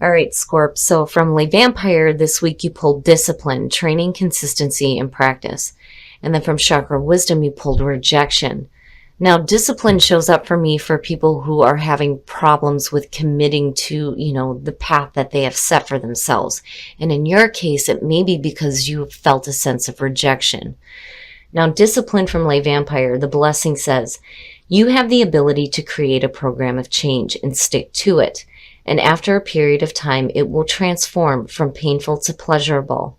All right, Scorp. So from Le Vampire this week, you pulled discipline, training, consistency, and practice. And then from Chakra Wisdom, you pulled rejection. Now, discipline shows up for me for people who are having problems with committing to, the path that they have set for themselves. And in your case, it may be because you felt a sense of rejection. Now, discipline from Le Vampire, the blessing says, you have the ability to create a program of change and stick to it. And after a period of time, it will transform from painful to pleasurable.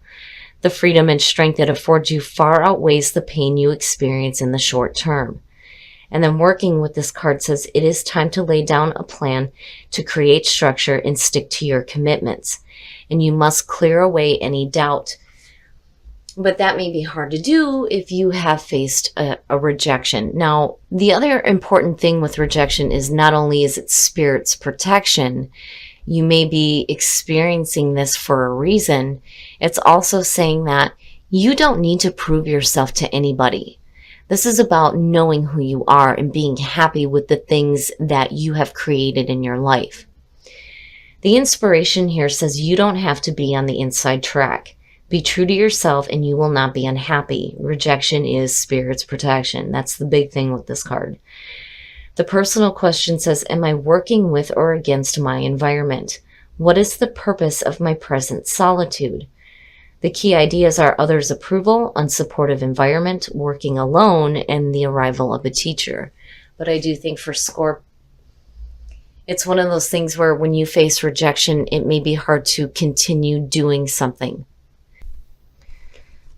The freedom and strength it affords you far outweighs the pain you experience in the short term. And then working with this card says it is time to lay down a plan to create structure and stick to your commitments. And you must clear away any doubt. But that may be hard to do if you have faced a rejection. Now, the other important thing with rejection is not only is it spirit's protection, you may be experiencing this for a reason. It's also saying that you don't need to prove yourself to anybody. This is about knowing who you are and being happy with the things that you have created in your life. The inspiration here says you don't have to be on the inside track. Be true to yourself and you will not be unhappy. Rejection is spirit's protection. That's the big thing with this card. The personal question says, am I working with or against my environment? What is the purpose of my present solitude? The key ideas are others' approval, unsupportive environment, working alone, and the arrival of a teacher. But I do think for Scorp, it's one of those things where when you face rejection, it may be hard to continue doing something.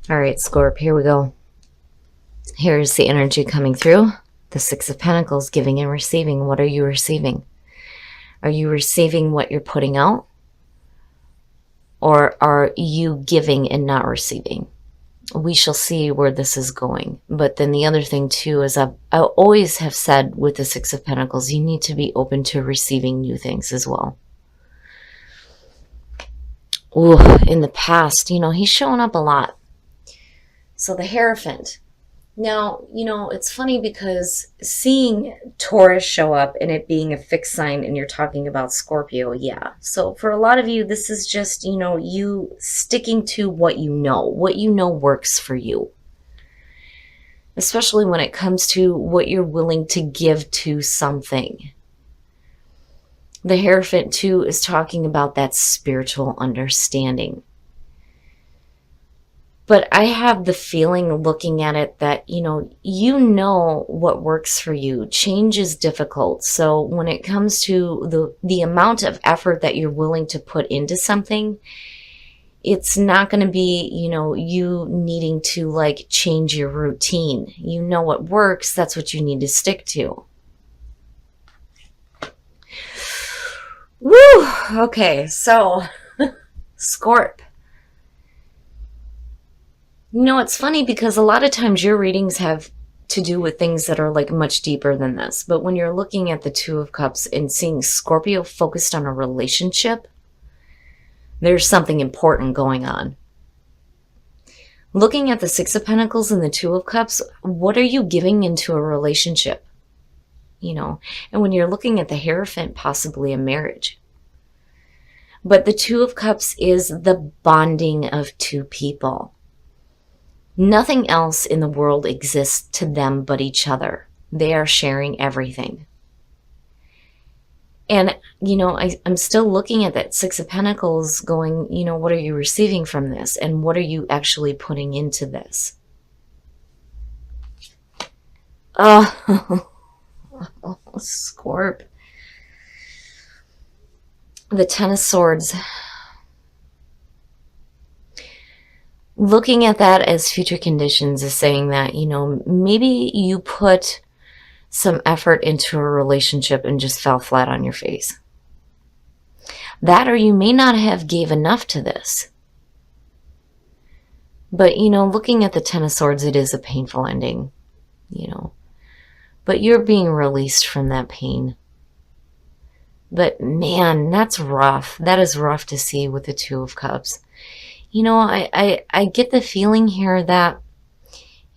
All right, Scorp, here we go. Here's the energy coming through. The Six of Pentacles, giving and receiving. What are you receiving? Are you receiving what you're putting out? Or are you giving and not receiving? We shall see where this is going. But then the other thing too is I always have said with the Six of Pentacles, you need to be open to receiving new things as well. Ooh, in the past, he's showing up a lot. So the Hierophant. Now, it's funny because seeing Taurus show up and it being a fixed sign and you're talking about Scorpio, yeah. So for a lot of you, this is just, you sticking to what you know works for you. Especially when it comes to what you're willing to give to something. The Hierophant too is talking about that spiritual understanding. But I have the feeling looking at it that, you know what works for you. Change is difficult. So when it comes to the amount of effort that you're willing to put into something, it's not going to be, you needing to change your routine. You know what works. That's what you need to stick to. Woo! Okay, so Scorp. It's funny because a lot of times your readings have to do with things that are much deeper than this. But when you're looking at the Two of Cups and seeing Scorpio focused on a relationship, there's something important going on. Looking at the Six of Pentacles and the Two of Cups, what are you giving into a relationship? And when you're looking at the Hierophant, possibly a marriage. But the Two of Cups is the bonding of two people. Nothing else in the world exists to them but each other. They are sharing everything. And, I'm still looking at that Six of Pentacles going, what are you receiving from this? And what are you actually putting into this? Oh, Scorp. The Ten of Swords. Looking at that as future conditions is saying that, maybe you put some effort into a relationship and just fell flat on your face. That, or you may not have gave enough to this. But, looking at the Ten of Swords, it is a painful ending, But you're being released from that pain. But man, that's rough. That is rough to see with the Two of Cups. I get the feeling here that,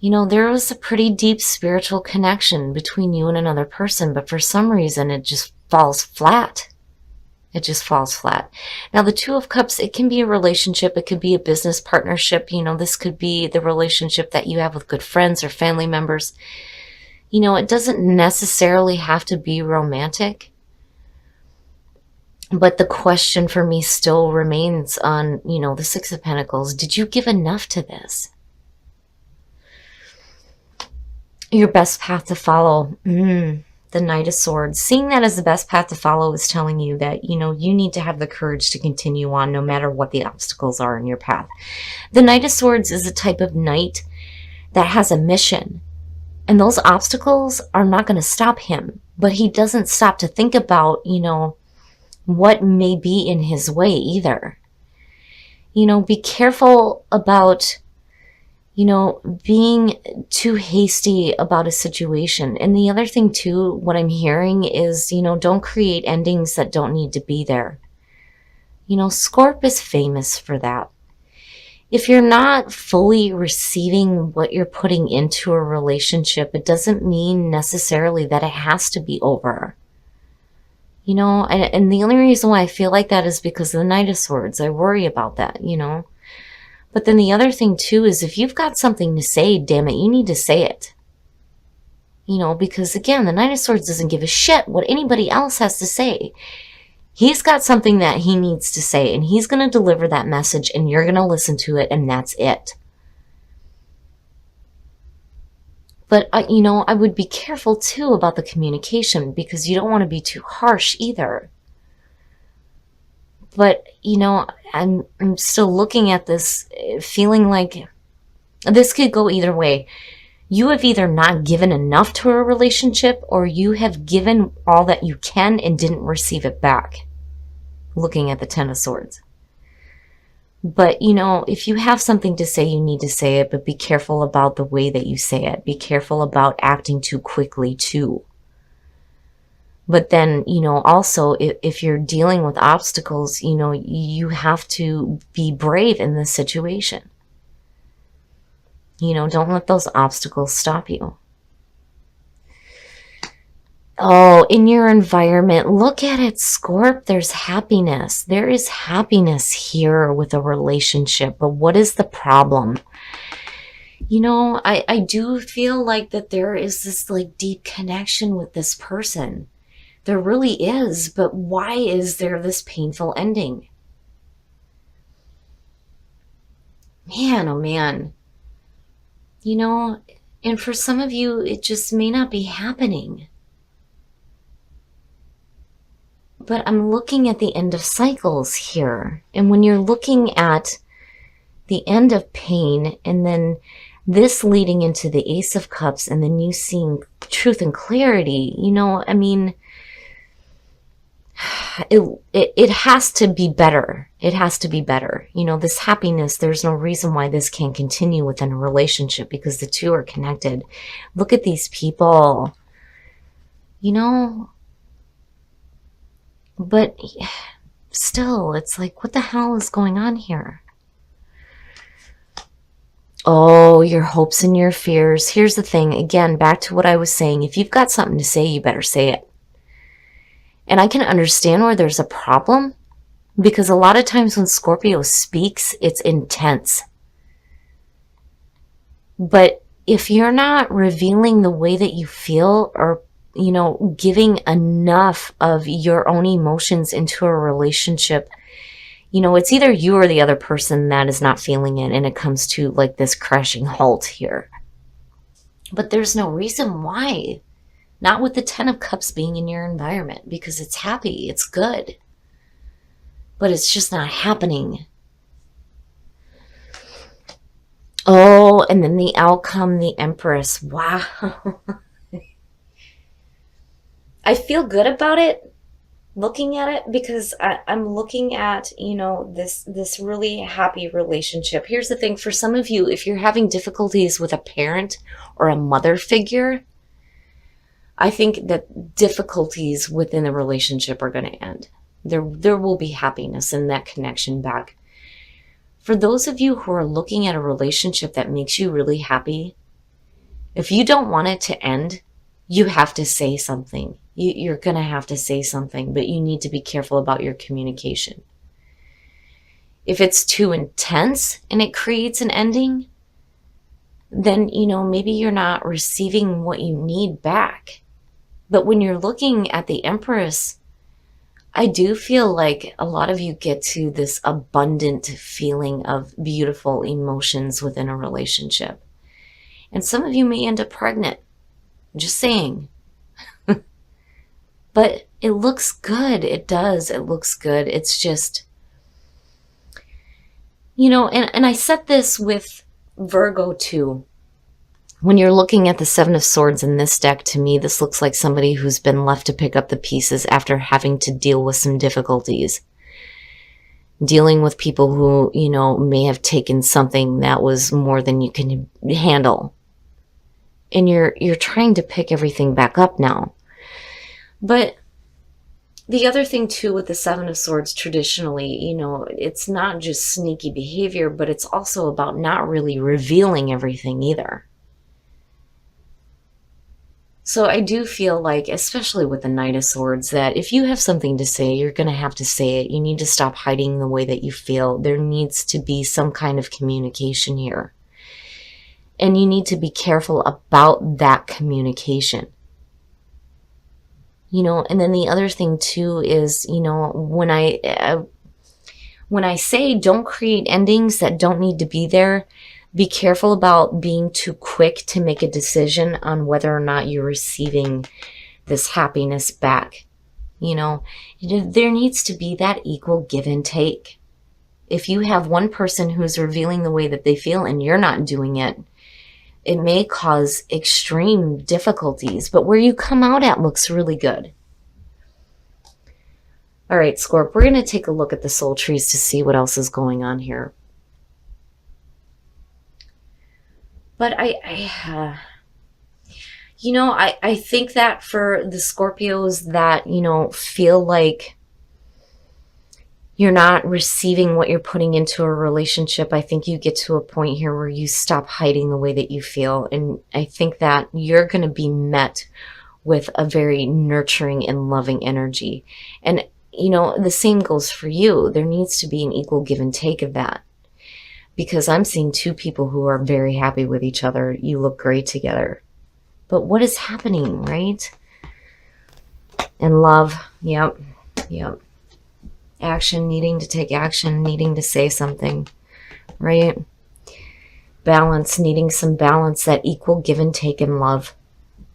there was a pretty deep spiritual connection between you and another person, but for some reason it just falls flat. It just falls flat. Now, the Two of Cups, it can be a relationship. It could be a business partnership. This could be the relationship that you have with good friends or family members. It doesn't necessarily have to be romantic. But the question for me still remains on, the Six of Pentacles. Did you give enough to this? Your best path to follow. The Knight of Swords. Seeing that as the best path to follow is telling you that, you need to have the courage to continue on no matter what the obstacles are in your path. The Knight of Swords is a type of knight that has a mission. And those obstacles are not going to stop him. But he doesn't stop to think about, what may be in his way either. Be careful about being too hasty about a situation. And the other thing too, what I'm hearing is, don't create endings that don't need to be there. Scorp is famous for that. If you're not fully receiving what you're putting into a relationship, it doesn't mean necessarily that it has to be over. And the only reason why I feel like that is because of the Knight of Swords. I worry about that, But then the other thing too is if you've got something to say, damn it, you need to say it. Because again, the Knight of Swords doesn't give a shit what anybody else has to say. He's got something that he needs to say, and he's going to deliver that message, and you're going to listen to it, and that's it. But, I would be careful too about the communication because you don't want to be too harsh either. But, I'm still looking at this feeling like this could go either way. You have either not given enough to a relationship or you have given all that you can and didn't receive it back. Looking at the Ten of Swords. But, if you have something to say, you need to say it, but be careful about the way that you say it. Be careful about acting too quickly too. But then, also, if you're dealing with obstacles, you have to be brave in this situation. Don't let those obstacles stop you. Oh, in your environment, look at it, Scorp. There's happiness. There is happiness here with a relationship. But what is the problem? I do feel like that there is this deep connection with this person. There really is, but why is there this painful ending? Man, oh man. And for some of you, it just may not be happening. But I'm looking at the end of cycles here. And when you're looking at the end of pain and then this leading into the Ace of Cups and then you seeing truth and clarity, it has to be better. It has to be better. This happiness, there's no reason why this can't continue within a relationship because the two are connected. Look at these people. But still, it's like, what the hell is going on here? Oh, your hopes and your fears. Here's the thing. Again, back to what I was saying. If you've got something to say, you better say it. And I can understand where there's a problem because a lot of times when Scorpio speaks, it's intense. But if you're not revealing the way that you feel or giving enough of your own emotions into a relationship, it's either you or the other person that is not feeling it, and it comes to this crashing halt here. But there's no reason why. Not with the Ten of Cups being in your environment, because it's happy, it's good. But it's just not happening. Oh, and then the outcome, the Empress. Wow. I feel good about it, looking at it, because I'm looking at, this really happy relationship. Here's the thing, for some of you, if you're having difficulties with a parent or a mother figure, I think that difficulties within the relationship are going to end. There will be happiness in that connection back. For those of you who are looking at a relationship that makes you really happy, if you don't want it to end, you have to say something. You're going to have to say something, but you need to be careful about your communication. If it's too intense and it creates an ending, then, maybe you're not receiving what you need back. But when you're looking at the Empress, I do feel like a lot of you get to this abundant feeling of beautiful emotions within a relationship. And some of you may end up pregnant. Just saying. But it looks good. It does. It looks good. It's just, and I said this with Virgo too. When you're looking at the Seven of Swords in this deck, to me, this looks like somebody who's been left to pick up the pieces after having to deal with some difficulties. Dealing with people who, may have taken something that was more than you can handle. And you're trying to pick everything back up now. But the other thing too with the Seven of Swords traditionally, it's not just sneaky behavior, but it's also about not really revealing everything either. So I do feel like, especially with the Knight of Swords, that if you have something to say, you're going to have to say it. You need to stop hiding the way that you feel. There needs to be some kind of communication here. And you need to be careful about that communication. And then the other thing too is, when I say don't create endings that don't need to be there, be careful about being too quick to make a decision on whether or not you're receiving this happiness back. There needs to be that equal give and take. If you have one person who's revealing the way that they feel and you're not doing it, it may cause extreme difficulties, but where you come out at looks really good. All right, Scorp, we're going to take a look at the soul trees to see what else is going on here. But I think that for the Scorpios that, feel like you're not receiving what you're putting into a relationship, I think you get to a point here where you stop hiding the way that you feel. And I think that you're going to be met with a very nurturing and loving energy. And, the same goes for you. There needs to be an equal give and take of that. Because I'm seeing two people who are very happy with each other. You look great together. But what is happening, right? And love, yep. Action, needing to take action, needing to say something, right? Balance, needing some balance, that equal give and take in love.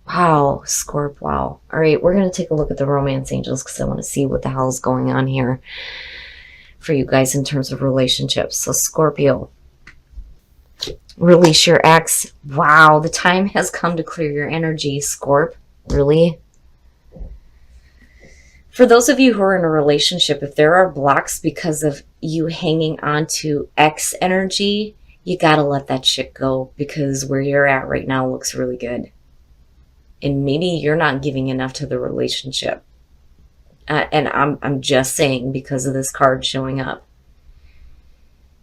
Wow, Scorp, wow. All right, we're going to take a look at the romance angels because I want to see what the hell is going on here for you guys in terms of relationships. So Scorpio, release your ex. Wow, the time has come to clear your energy, Scorp. Really? For those of you who are in a relationship, if there are blocks because of you hanging on to ex energy, you got to let that shit go, because where you're at right now looks really good. And maybe you're not giving enough to the relationship. And I'm just saying, because of this card showing up.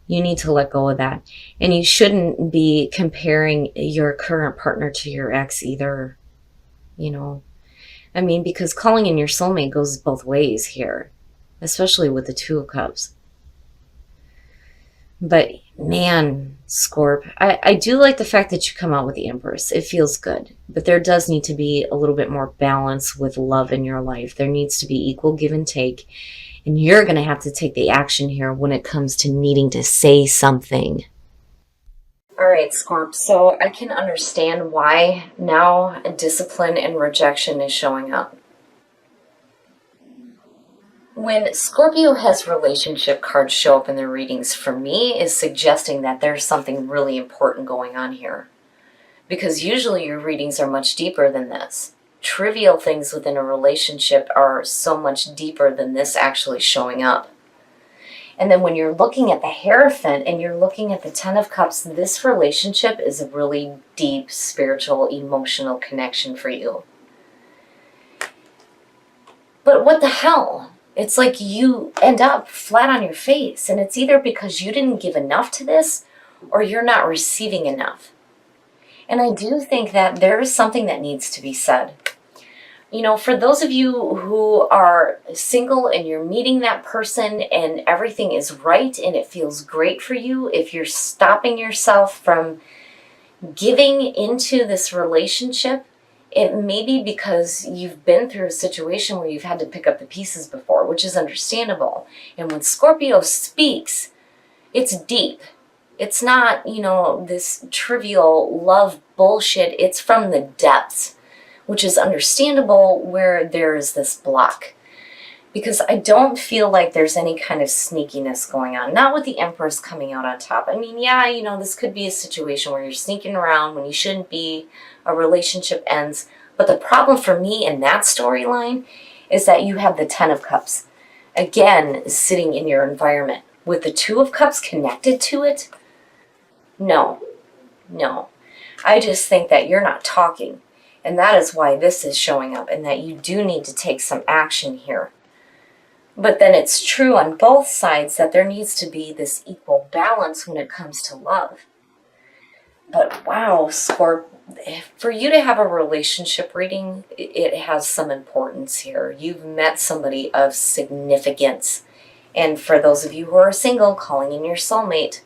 You need to let go of that. And you shouldn't be comparing your current partner to your ex either. Because calling in your soulmate goes both ways here. Especially with the Two of Cups. But man, Scorp, I do like the fact that you come out with the Empress. It feels good. But there does need to be a little bit more balance with love in your life. There needs to be equal give and take. And you're going to have to take the action here when it comes to needing to say something. All right, Scorp. So I can understand why now discipline and rejection is showing up. When Scorpio has relationship cards show up in their readings, for me, is suggesting that there's something really important going on here. Because usually your readings are much deeper than this. Trivial things within a relationship are so much deeper than this actually showing up. And then when you're looking at the Hierophant and you're looking at the Ten of Cups, this relationship is a really deep spiritual, emotional connection for you. But what the hell? It's like you end up flat on your face, and it's either because you didn't give enough to this or you're not receiving enough. And I do think that there is something that needs to be said. For those of you who are single and you're meeting that person and everything is right and it feels great for you, if you're stopping yourself from giving into this relationship, it may be because you've been through a situation where you've had to pick up the pieces before, which is understandable. And when Scorpio speaks, it's deep. It's not, this trivial love bullshit. It's from the depths, which is understandable where there is this block. Because I don't feel like there's any kind of sneakiness going on. Not with the Empress coming out on top. I mean, yeah, this could be a situation where you're sneaking around when you shouldn't be, a relationship ends. But the problem for me in that storyline is that you have the Ten of Cups, again, sitting in your environment. With the Two of Cups connected to it, no. I just think that you're not talking. And that is why this is showing up, and that you do need to take some action here. But then it's true on both sides that there needs to be this equal balance when it comes to love. But wow, Scorp, for you to have a relationship reading, it has some importance here. You've met somebody of significance. And for those of you who are single, calling in your soulmate,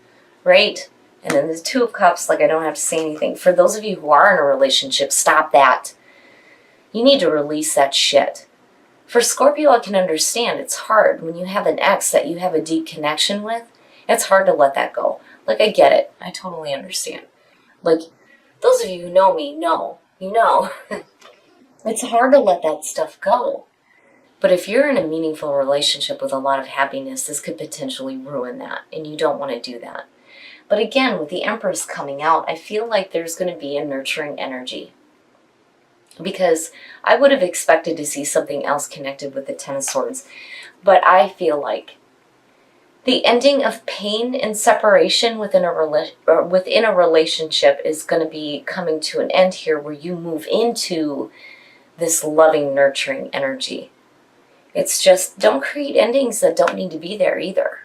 right? And then the Two of Cups, like I don't have to say anything. For those of you who are in a relationship, stop that. You need to release that shit. For Scorpio, I can understand it's hard when you have an ex that you have a deep connection with. It's hard to let that go. Like, I get it. I totally understand. Like, those of you who know me know. It's hard to let that stuff go. But if you're in a meaningful relationship with a lot of happiness, this could potentially ruin that, and you don't want to do that. But again, with the Empress coming out, I feel like there's going to be a nurturing energy. Because I would have expected to see something else connected with the Ten of Swords. But I feel like the ending of pain and separation within a relationship is going to be coming to an end here, where you move into this loving, nurturing energy. It's just, don't create endings that don't need to be there either.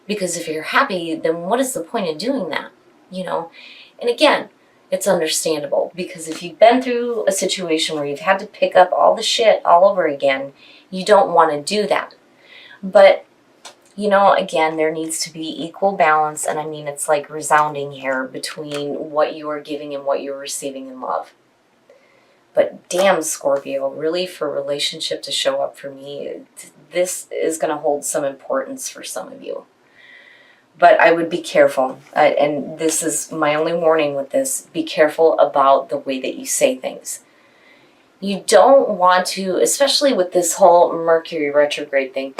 Because if you're happy, then what is the point of doing that? And again, it's understandable, because if you've been through a situation where you've had to pick up all the shit all over again, you don't want to do that. But, again, there needs to be equal balance, and I mean, it's like resounding here between what you are giving and what you're receiving in love. But damn, Scorpio, really, for a relationship to show up for me, this is going to hold some importance for some of you. But I would be careful, and this is my only warning with this, be careful about the way that you say things. You don't want to, especially with this whole Mercury retrograde thing,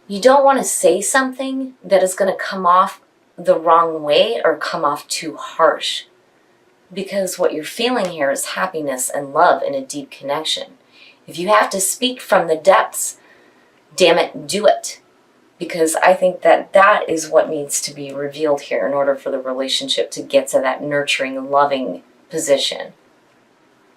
you don't want to say something that is going to come off the wrong way or come off too harsh. Because what you're feeling here is happiness and love and a deep connection. If you have to speak from the depths, damn it, do it. Because I think that that is what needs to be revealed here in order for the relationship to get to that nurturing, loving position.